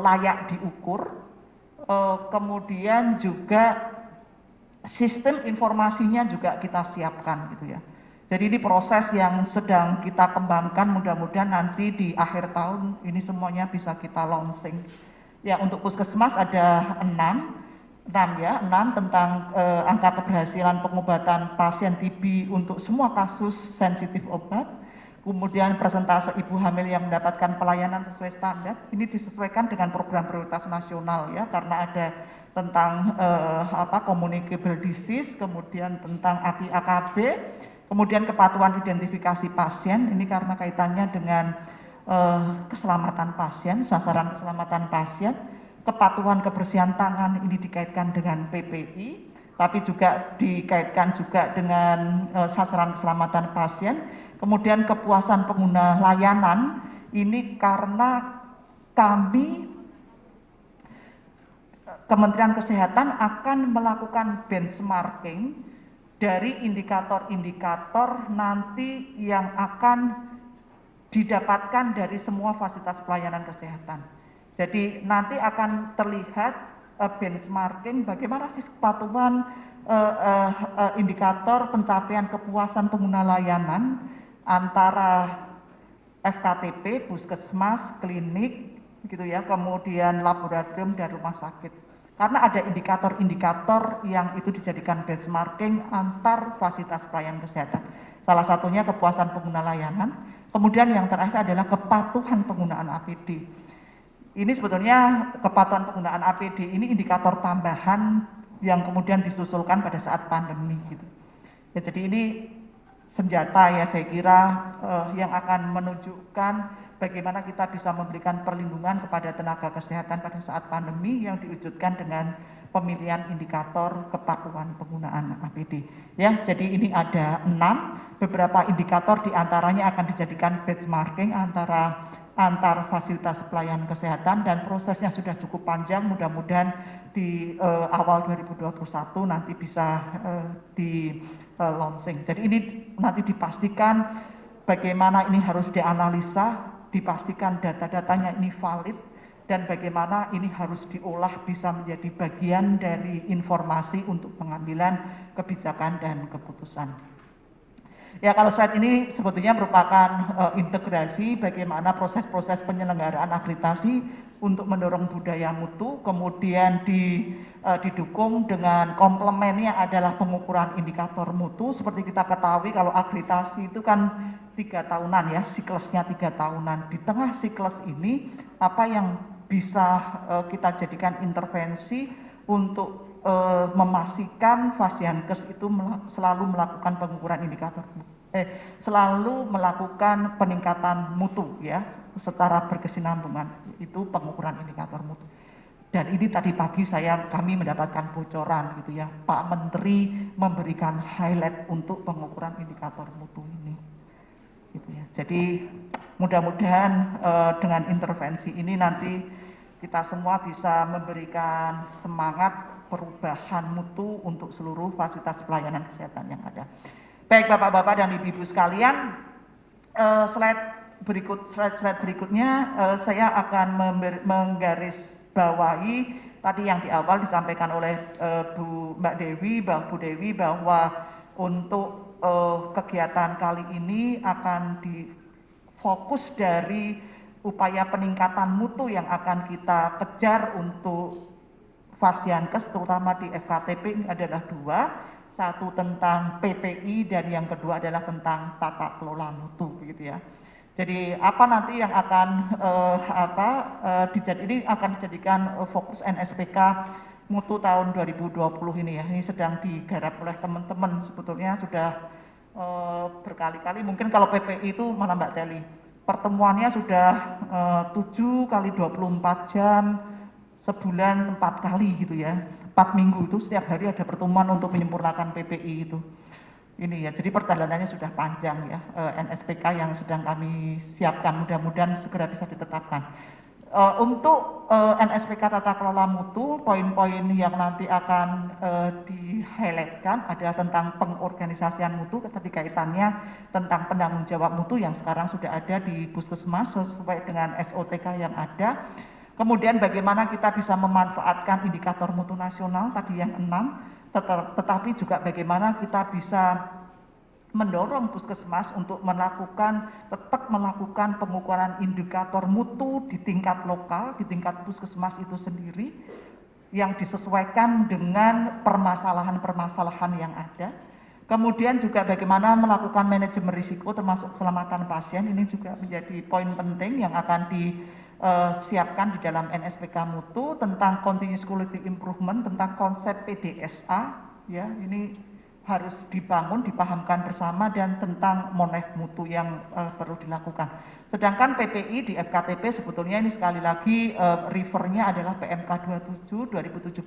layak diukur. Kemudian juga sistem informasinya juga kita siapkan gitu ya. Jadi ini proses yang sedang kita kembangkan, mudah-mudahan nanti di akhir tahun ini semuanya bisa kita launching. Ya, untuk puskesmas ada 6 tentang angka keberhasilan pengobatan pasien TB untuk semua kasus sensitif obat. Kemudian persentase ibu hamil yang mendapatkan pelayanan sesuai standar, ini disesuaikan dengan program prioritas nasional ya, karena ada tentang communicable disease, kemudian tentang AKB, kemudian kepatuhan identifikasi pasien, ini karena kaitannya dengan keselamatan pasien, sasaran keselamatan pasien. Kepatuhan kebersihan tangan ini dikaitkan dengan PPI, tapi juga dikaitkan juga dengan sasaran keselamatan pasien. Kemudian kepuasan pengguna layanan Ini karena kami Kementerian Kesehatan akan melakukan benchmarking dari indikator-indikator nanti yang akan didapatkan dari semua fasilitas pelayanan kesehatan. Jadi nanti akan terlihat benchmarking bagaimana sih kepatuhan indikator pencapaian kepuasan pengguna layanan antara FKTP, puskesmas, klinik, gitu ya, kemudian laboratorium dan rumah sakit. Karena ada indikator-indikator yang itu dijadikan benchmarking antar fasilitas pelayanan kesehatan. Salah satunya kepuasan pengguna layanan, kemudian yang terakhir adalah kepatuhan penggunaan APD. Ini sebetulnya kepatuhan penggunaan APD ini indikator tambahan yang kemudian disusulkan pada saat pandemi gitu. Ya, jadi ini senjata ya saya kira yang akan menunjukkan bagaimana kita bisa memberikan perlindungan kepada tenaga kesehatan pada saat pandemi yang diwujudkan dengan pemilihan indikator kepatuhan penggunaan APD. Ya, jadi ini ada 6 beberapa indikator diantaranya akan dijadikan benchmarking antar fasilitas pelayanan kesehatan dan prosesnya sudah cukup panjang. Mudah-mudahan di awal 2021 nanti bisa di launching. Jadi ini nanti dipastikan bagaimana ini harus dianalisa, dipastikan data-datanya ini valid, dan bagaimana ini harus diolah bisa menjadi bagian dari informasi untuk pengambilan kebijakan dan keputusan. Ya, kalau slide ini sebetulnya merupakan integrasi bagaimana proses-proses penyelenggaraan akreditasi untuk mendorong budaya mutu, kemudian didukung dengan komplemennya adalah pengukuran indikator mutu. Seperti kita ketahui kalau akreditasi itu kan 3 tahunan ya, siklusnya 3 tahunan. Di tengah siklus ini apa yang bisa kita jadikan intervensi untuk memastikan Fasiankes itu selalu melakukan pengukuran indikator, selalu melakukan peningkatan mutu ya secara berkesinambungan, itu pengukuran indikator mutu. Dan ini tadi pagi kami mendapatkan bocoran gitu ya, Pak Menteri memberikan highlight untuk pengukuran indikator mutu ini. Gitu ya. Jadi mudah-mudahan dengan intervensi ini nanti kita semua bisa memberikan semangat perubahan mutu untuk seluruh fasilitas pelayanan kesehatan yang ada. Baik Bapak-Bapak dan Ibu-Ibu sekalian, slide berikutnya saya akan menggarisbawahi tadi yang di awal disampaikan oleh Mbak Dewi bahwa untuk kegiatan kali ini akan difokus dari upaya peningkatan mutu yang akan kita kejar untuk Fasiankes, terutama di FKTP ini adalah 2, satu tentang PPI dan yang kedua adalah tentang tata kelola mutu, gitu ya. Jadi apa nanti yang akan ini akan dijadikan fokus NSPK mutu tahun 2020 ini ya. Ini sedang digarap oleh teman-teman, sebetulnya sudah berkali-kali. Mungkin kalau PPI itu mana Mbak Teli, pertemuannya sudah 7 kali 24 jam, sebulan 4 kali gitu ya, 4 minggu itu setiap hari ada pertemuan untuk menyempurnakan PPI itu. Ini ya, jadi perjalanannya sudah panjang ya, NSPK yang sedang kami siapkan, mudah-mudahan segera bisa ditetapkan. Untuk NSPK tata kelola mutu, poin-poin yang nanti akan di-highlightkan adalah tentang pengorganisasian mutu, tadi kaitannya tentang penanggung jawab mutu yang sekarang sudah ada di puskesmas sesuai dengan SOTK yang ada. Kemudian bagaimana kita bisa memanfaatkan indikator mutu nasional tadi yang 6, tetapi juga bagaimana kita bisa mendorong puskesmas untuk tetap melakukan pengukuran indikator mutu di tingkat lokal, di tingkat puskesmas itu sendiri, yang disesuaikan dengan permasalahan-permasalahan yang ada. Kemudian juga bagaimana melakukan manajemen risiko termasuk keselamatan pasien, ini juga menjadi poin penting yang akan disiapkan di dalam NSPK mutu tentang continuous quality improvement, tentang konsep PDSA, ya ini harus dibangun, dipahamkan bersama, dan tentang monef mutu yang perlu dilakukan. Sedangkan PPI di FKTP sebetulnya ini sekali lagi refernya adalah PMK 27 2017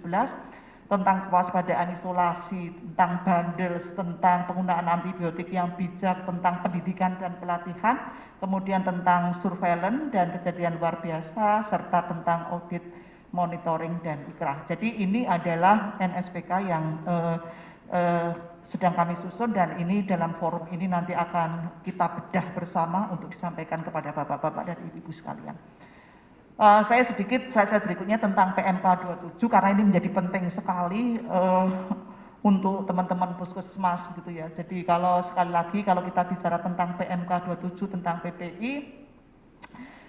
tentang kewaspadaan isolasi, tentang bandel, tentang penggunaan antibiotik yang bijak, tentang pendidikan dan pelatihan, kemudian tentang surveillance dan kejadian luar biasa, serta tentang audit, monitoring, dan ikrah. Jadi ini adalah NSPK yang sedang kami susun, dan ini dalam forum ini nanti akan kita bedah bersama untuk disampaikan kepada Bapak-Bapak dan Ibu-Ibu sekalian. Saya berikutnya tentang PMK 27 karena ini menjadi penting sekali untuk teman-teman puskesmas gitu ya. Jadi kalau sekali lagi kalau kita bicara tentang PMK 27 tentang PPI,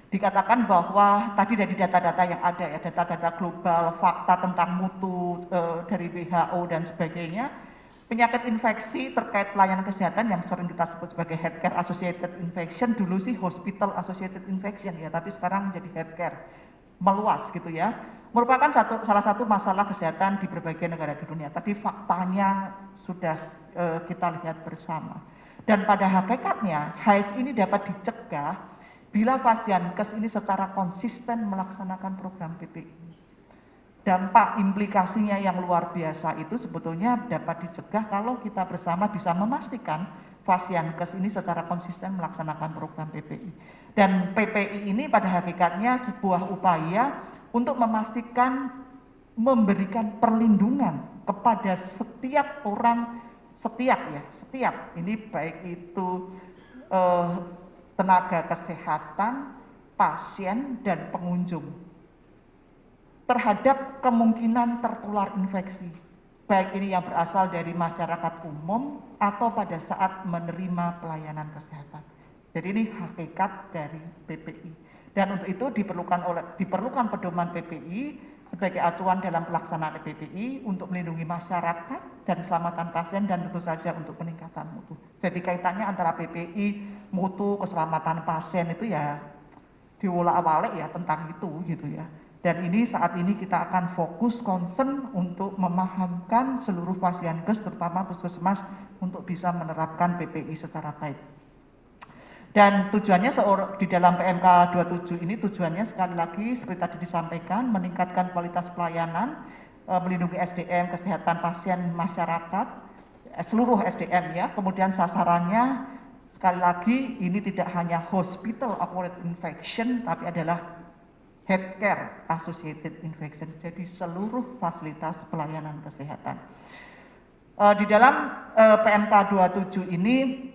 dikatakan bahwa tadi dari data-data yang ada ya, data-data global, fakta tentang mutu dari WHO dan sebagainya, penyakit infeksi terkait pelayanan kesehatan yang sering kita sebut sebagai healthcare associated infection, dulu sih hospital associated infection ya, tapi sekarang menjadi healthcare, meluas gitu ya, merupakan salah satu masalah kesehatan di berbagai negara di dunia. Tapi faktanya sudah kita lihat bersama. Dan pada hakikatnya HAIS ini dapat dicegah bila Fasiankes ini secara konsisten melaksanakan program PPI. Dampak implikasinya yang luar biasa itu sebetulnya dapat dicegah kalau kita bersama bisa memastikan Fasiankes ini secara konsisten melaksanakan program PPI. Dan PPI ini pada hakikatnya sebuah upaya untuk memastikan memberikan perlindungan kepada setiap orang, setiap ini baik itu tenaga kesehatan, pasien, dan pengunjung terhadap kemungkinan tertular infeksi, baik ini yang berasal dari masyarakat umum atau pada saat menerima pelayanan kesehatan. Jadi ini hakikat dari PPI. Dan untuk itu diperlukan pedoman PPI sebagai acuan dalam pelaksanaan PPI untuk melindungi masyarakat dan keselamatan pasien dan tentu saja untuk peningkatan mutu. Jadi kaitannya antara PPI, mutu, keselamatan pasien itu ya diwolak-walik ya tentang itu gitu ya. Dan ini saat ini kita akan fokus concern untuk memahamkan seluruh Fasiankes terutama puskesmas untuk bisa menerapkan PPI secara baik. Dan tujuannya di dalam PMK 27 ini tujuannya sekali lagi seperti tadi disampaikan, meningkatkan kualitas pelayanan, melindungi SDM, kesehatan pasien, masyarakat, seluruh SDM ya. Kemudian sasarannya sekali lagi ini tidak hanya hospital acquired infection tapi adalah healthcare associated infection, jadi seluruh fasilitas pelayanan kesehatan. Di dalam PMK 27 ini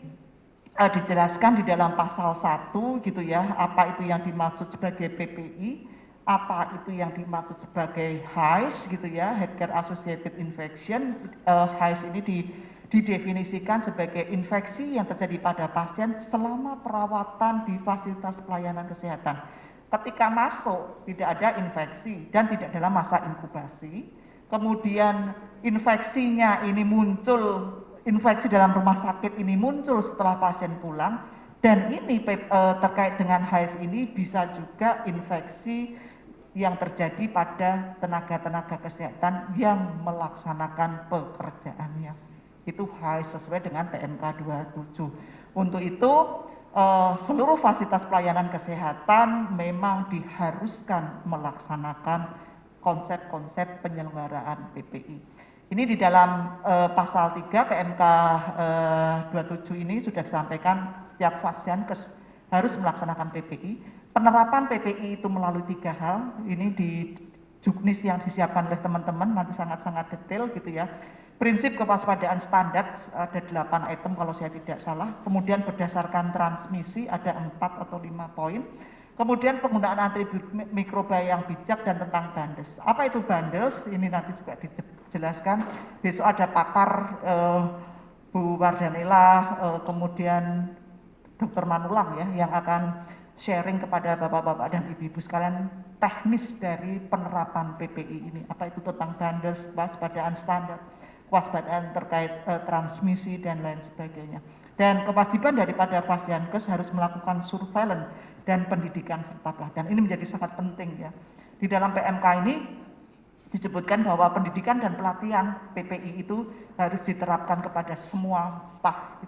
dijelaskan di dalam pasal 1 gitu ya, apa itu yang dimaksud sebagai PPI, apa itu yang dimaksud sebagai HAIS gitu ya, healthcare associated infection. HAIS ini didefinisikan sebagai infeksi yang terjadi pada pasien selama perawatan di fasilitas pelayanan kesehatan. Ketika masuk tidak ada infeksi dan tidak dalam masa inkubasi, kemudian infeksinya ini muncul, infeksi dalam rumah sakit ini muncul setelah pasien pulang, dan ini terkait dengan HAIS ini bisa juga infeksi yang terjadi pada tenaga-tenaga kesehatan yang melaksanakan pekerjaannya. Itu HAIS sesuai dengan PMK 27. Untuk itu seluruh fasilitas pelayanan kesehatan memang diharuskan melaksanakan konsep-konsep penyelenggaraan PPI. Ini di dalam pasal 3 PMK 27 ini sudah disampaikan setiap Fasiankes harus melaksanakan PPI. Penerapan PPI itu melalui 3 hal, ini di juknis yang disiapkan oleh teman-teman nanti sangat-sangat detail gitu ya. Prinsip kewaspadaan standar ada 8 item kalau saya tidak salah. Kemudian berdasarkan transmisi ada 4 atau 5 poin. Kemudian penggunaan antibiotik mikroba yang bijak dan tentang bandes. Apa itu bandes? Ini nanti juga dijelaskan. Besok ada pakar Bu Wardanila, kemudian Dr. Manulang ya yang akan sharing kepada bapak-bapak dan ibu-ibu sekalian teknis dari penerapan PPI ini. Apa itu tentang bandes, kewaspadaan standar, kewaspadaan terkait transmisi dan lain sebagainya. Dan kewajiban daripada Fasiankes harus melakukan surveillance dan pendidikan serta pelatihan. Ini menjadi sangat penting ya. Di dalam PMK ini disebutkan bahwa pendidikan dan pelatihan PPI itu harus diterapkan kepada semua staf,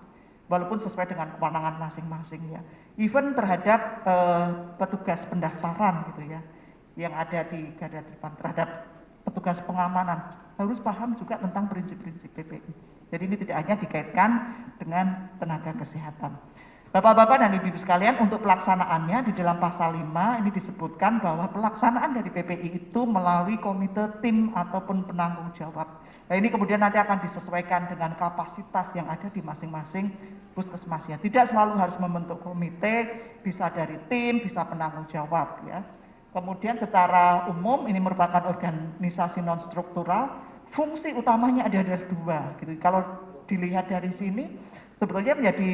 walaupun sesuai dengan kewenangan masing-masing ya. Even terhadap petugas pendaftaran gitu ya, yang ada di garda depan, terhadap petugas pengamanan harus paham juga tentang prinsip-prinsip PPI. Jadi ini tidak hanya dikaitkan dengan tenaga kesehatan. Bapak-bapak dan ibu-ibu sekalian, untuk pelaksanaannya di dalam pasal 5 ini disebutkan bahwa pelaksanaan dari PPI itu melalui komite tim ataupun penanggung jawab. Nah ini kemudian nanti akan disesuaikan dengan kapasitas yang ada di masing-masing puskesmasnya. Tidak selalu harus membentuk komite, bisa dari tim, bisa penanggung jawab ya. Kemudian secara umum ini merupakan organisasi non struktural, fungsi utamanya ada dua gitu. Kalau dilihat dari sini sebetulnya menjadi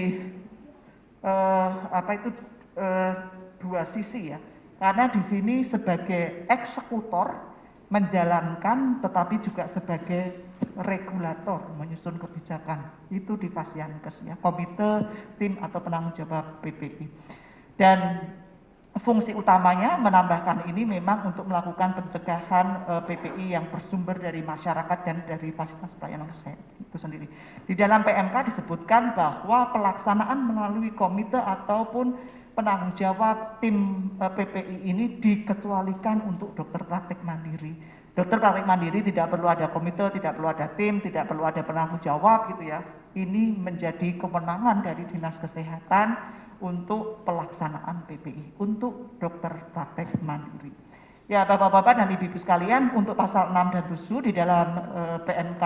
dua sisi ya, karena di sini sebagai eksekutor menjalankan, tetapi juga sebagai regulator menyusun kebijakan itu di Pasyankes ya, komite tim atau penanggung jawab PPI. Dan fungsi utamanya menambahkan ini memang untuk melakukan pencegahan PPI yang bersumber dari masyarakat dan dari fasilitas pelayanan kesehatan itu sendiri. Di dalam PMK disebutkan bahwa pelaksanaan melalui komite ataupun penanggung jawab tim PPI ini dikecualikan untuk dokter praktik mandiri. Dokter praktik mandiri tidak perlu ada komite, tidak perlu ada tim, tidak perlu ada penanggung jawab gitu ya. Ini menjadi kewenangan dari Dinas Kesehatan untuk pelaksanaan PPI, untuk dokter praktek mandiri. Ya Bapak-Bapak dan Ibu-Ibu sekalian, untuk pasal 6 dan 7 di dalam PMK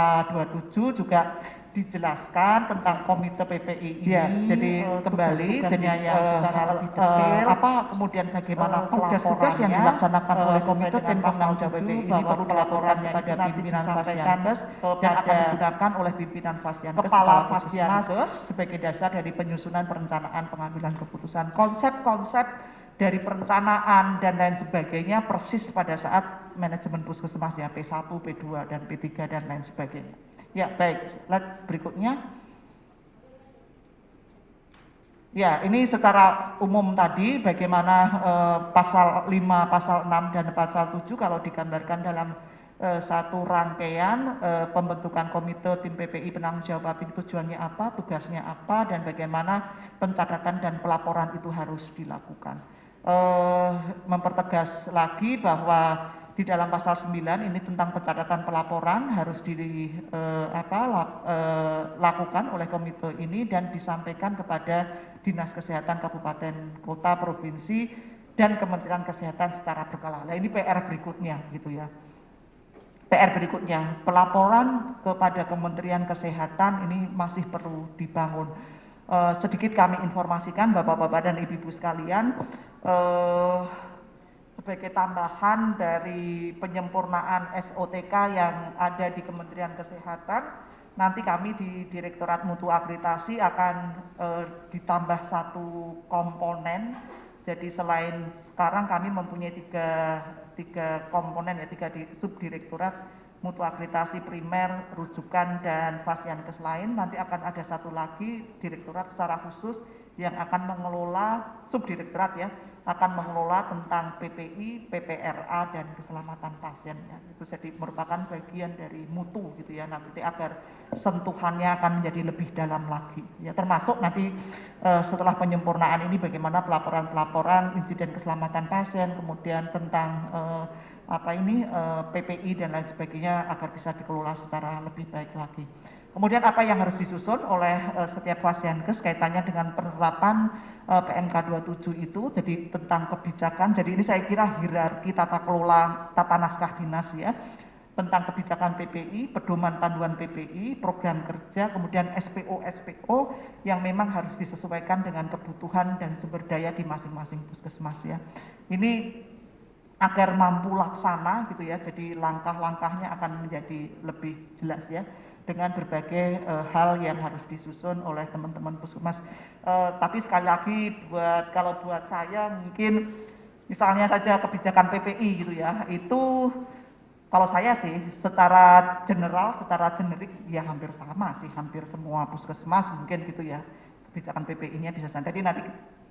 27 juga dijelaskan tentang komite PPI ini. Ya, jadi kembali secara lebih detail kemudian bagaimana tugas-tugas yang dilaksanakan oleh komite tim penanggung jawab PPI ini perlu dilaporkan kepada pimpinan Pasyankes dan akan digunakan oleh pimpinan Pasyankes, kepala Pasyankes sebagai dasar dari penyusunan perencanaan pengambilan keputusan, konsep-konsep dari perencanaan dan lain sebagainya persis pada saat manajemen puskesmas ya P1, P2 dan P3 dan lain sebagainya. Ya baik, slide berikutnya. Ya ini secara umum tadi bagaimana pasal 5, pasal 6 dan pasal 7 kalau digambarkan dalam satu rangkaian pembentukan komite tim PPI penanggung jawab ini tujuannya apa, tugasnya apa, dan bagaimana pencatatan dan pelaporan itu harus dilakukan. Mempertegas lagi bahwa di dalam pasal 9 ini tentang pencatatan pelaporan harus dilakukan oleh komite ini dan disampaikan kepada Dinas Kesehatan Kabupaten, Kota, Provinsi, dan Kementerian Kesehatan secara berkala. Nah ini PR berikutnya gitu ya. PR berikutnya, pelaporan kepada Kementerian Kesehatan ini masih perlu dibangun. Sedikit kami informasikan Bapak-Bapak dan Ibu-Ibu sekalian, sebagai tambahan dari penyempurnaan SOTK yang ada di Kementerian Kesehatan, nanti kami di Direktorat Mutu Akreditasi akan ditambah satu komponen. Jadi selain sekarang kami mempunyai tiga komponen ya, tiga subdirektorat Mutu Akreditasi primer, rujukan, dan Pasyankes lain, nanti akan ada satu lagi direktorat secara khusus yang akan mengelola, subdirektorat ya, akan mengelola tentang PPI, PPRA, dan keselamatan pasien ya. Itu jadi merupakan bagian dari mutu gitu ya, nanti agar sentuhannya akan menjadi lebih dalam lagi ya, termasuk nanti setelah penyempurnaan ini bagaimana pelaporan-pelaporan insiden keselamatan pasien, kemudian tentang PPI dan lain sebagainya agar bisa dikelola secara lebih baik lagi. Kemudian apa yang harus disusun oleh setiap Pasyankes kaitannya dengan penerapan PMK 27 itu, jadi tentang kebijakan. Jadi ini saya kira hierarki tata kelola tata naskah dinas ya, tentang kebijakan PPI, pedoman panduan PPI, program kerja, kemudian SPO yang memang harus disesuaikan dengan kebutuhan dan sumber daya di masing-masing puskesmas ya. Ini agar mampu laksana gitu ya, jadi langkah-langkahnya akan menjadi lebih jelas ya, dengan berbagai hal yang harus disusun oleh teman-teman puskesmas. Tapi sekali lagi kalau buat saya mungkin misalnya saja kebijakan PPI gitu ya, itu kalau saya sih secara general, secara generik ya hampir sama sih, hampir semua puskesmas mungkin gitu ya, kebijakan PPI-nya bisa sama. Jadi nanti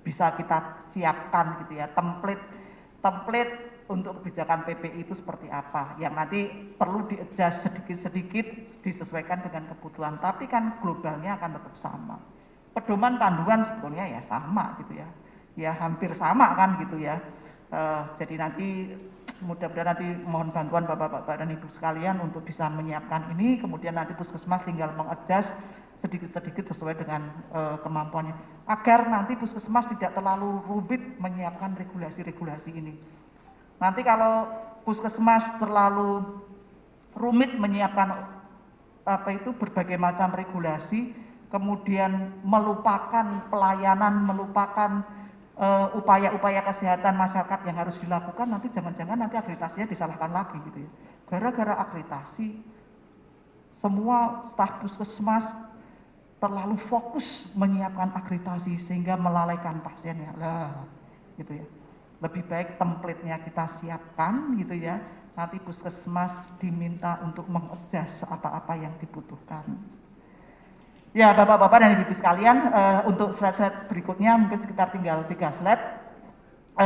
bisa kita siapkan gitu ya, template untuk kebijakan PPI itu seperti apa, yang nanti perlu di-adjust sedikit-sedikit disesuaikan dengan kebutuhan, tapi kan globalnya akan tetap sama. Pedoman panduan sebetulnya ya sama gitu ya, ya hampir sama kan gitu ya. Jadi nanti Mudah-mudahan nanti mohon bantuan Bapak-Bapak dan Ibu sekalian untuk bisa menyiapkan ini, kemudian nanti Puskesmas tinggal mengadjust sedikit-sedikit sesuai dengan kemampuannya. Agar nanti Puskesmas tidak terlalu rumit menyiapkan regulasi-regulasi ini. Nanti kalau Puskesmas terlalu rumit menyiapkan berbagai macam regulasi, kemudian melupakan pelayanan, melupakan upaya-upaya kesehatan masyarakat yang harus dilakukan, nanti jangan-jangan nanti akreditasinya disalahkan lagi gitu ya. Gara-gara akreditasi, semua staf Puskesmas terlalu fokus menyiapkan akreditasi sehingga melalaikan pasiennya lah, gitu ya. Lebih baik template-nya kita siapkan gitu ya. Nanti Puskesmas diminta untuk mengadjust apa-apa yang dibutuhkan. Ya Bapak-Bapak dan Ibu sekalian, untuk slide-slide berikutnya mungkin sekitar tinggal 3 slide.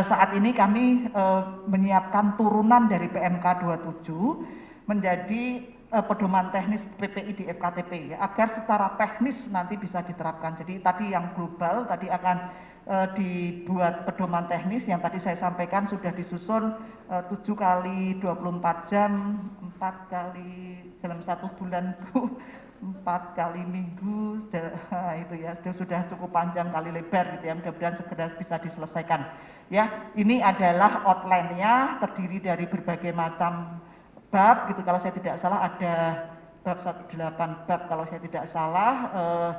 Saat ini kami menyiapkan turunan dari PMK 27 menjadi pedoman teknis PPI di FKTP ya, agar secara teknis nanti bisa diterapkan. Jadi tadi yang global tadi akan dibuat pedoman teknis yang tadi saya sampaikan sudah disusun 7 kali 24 jam, 4 kali dalam 1 bulan 4 kali minggu, itu ya sudah cukup panjang kali lebar gitu ya, mudah-mudahan segera bisa diselesaikan. Ya, ini adalah outline-nya terdiri dari berbagai macam bab gitu, kalau saya tidak salah ada bab 18 bab kalau saya tidak salah,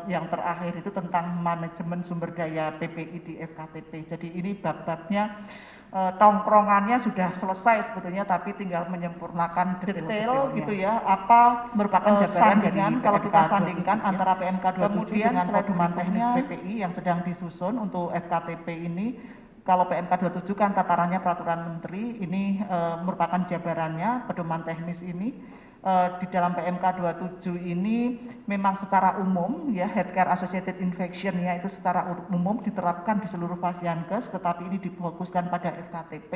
yang terakhir itu tentang manajemen sumber daya PPI di FKTP. Jadi ini bab-babnya tongkrongannya sudah selesai sebetulnya, tapi tinggal menyempurnakan detail gitu ya, apa merupakan sandingan kalau kita sandingkan antara PMK 27 dengan pedoman teknis PPI yang sedang disusun untuk FKTP ini. Kalau PMK 27 kan tatarannya peraturan menteri, ini merupakan jabarannya pedoman teknis ini. Di dalam PMK 27 ini memang secara umum ya, healthcare associated infection ya, itu secara umum diterapkan di seluruh Fasiankes, tetapi ini difokuskan pada FKTP.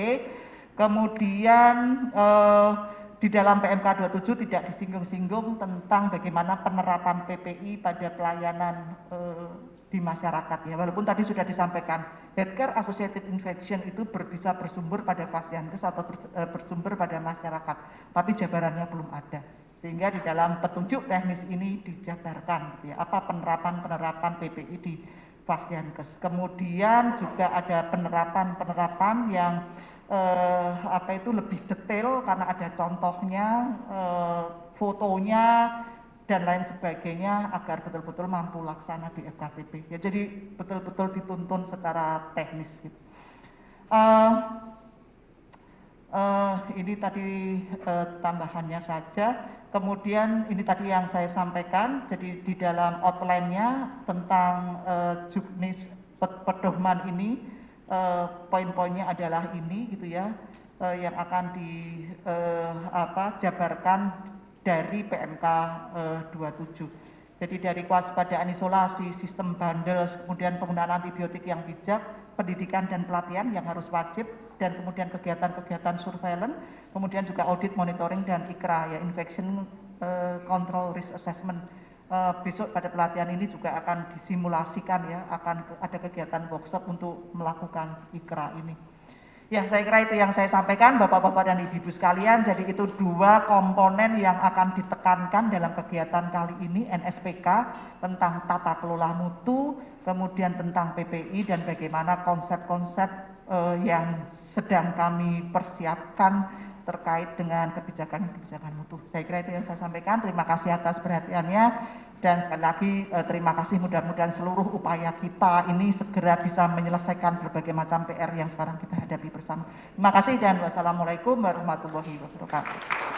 Kemudian di dalam PMK 27 tidak disinggung-singgung tentang bagaimana penerapan PPI pada pelayanan di masyarakat ya, walaupun tadi sudah disampaikan healthcare associated infection itu bisa bersumber pada Fasiankes atau bersumber pada masyarakat, tapi jabarannya belum ada, sehingga di dalam petunjuk teknis ini dijabarkan gitu ya, apa penerapan PPI di Fasiankes. Kemudian juga ada penerapan yang lebih detail karena ada contohnya, fotonya dan lain sebagainya, agar betul-betul mampu laksana di FKTP ya, jadi betul-betul dituntun secara teknis gitu. Ini tadi tambahannya saja. Kemudian ini tadi yang saya sampaikan, jadi di dalam outline-nya tentang juknis pedoman ini, poin-poinnya adalah ini gitu ya, yang akan dijabarkan dari PMK 27. Jadi dari kewaspadaan isolasi, sistem bandel, kemudian penggunaan antibiotik yang bijak, pendidikan dan pelatihan yang harus wajib, dan kemudian kegiatan-kegiatan surveillance, kemudian juga audit, monitoring, dan ICRA ya, infection control risk assessment. Besok pada pelatihan ini juga akan disimulasikan ya, akan ada kegiatan workshop untuk melakukan ICRA ini. Ya, saya kira itu yang saya sampaikan Bapak-Bapak dan Ibu-Ibu sekalian. Jadi itu 2 komponen yang akan ditekankan dalam kegiatan kali ini, NSPK tentang tata kelola mutu, kemudian tentang PPI dan bagaimana konsep-konsep yang sedang kami persiapkan terkait dengan kebijakan mutu. Saya kira itu yang saya sampaikan. Terima kasih atas perhatiannya. Dan sekali lagi terima kasih, mudah-mudahan seluruh upaya kita ini segera bisa menyelesaikan berbagai macam PR yang sekarang kita hadapi bersama. Terima kasih dan wassalamualaikum warahmatullahi wabarakatuh.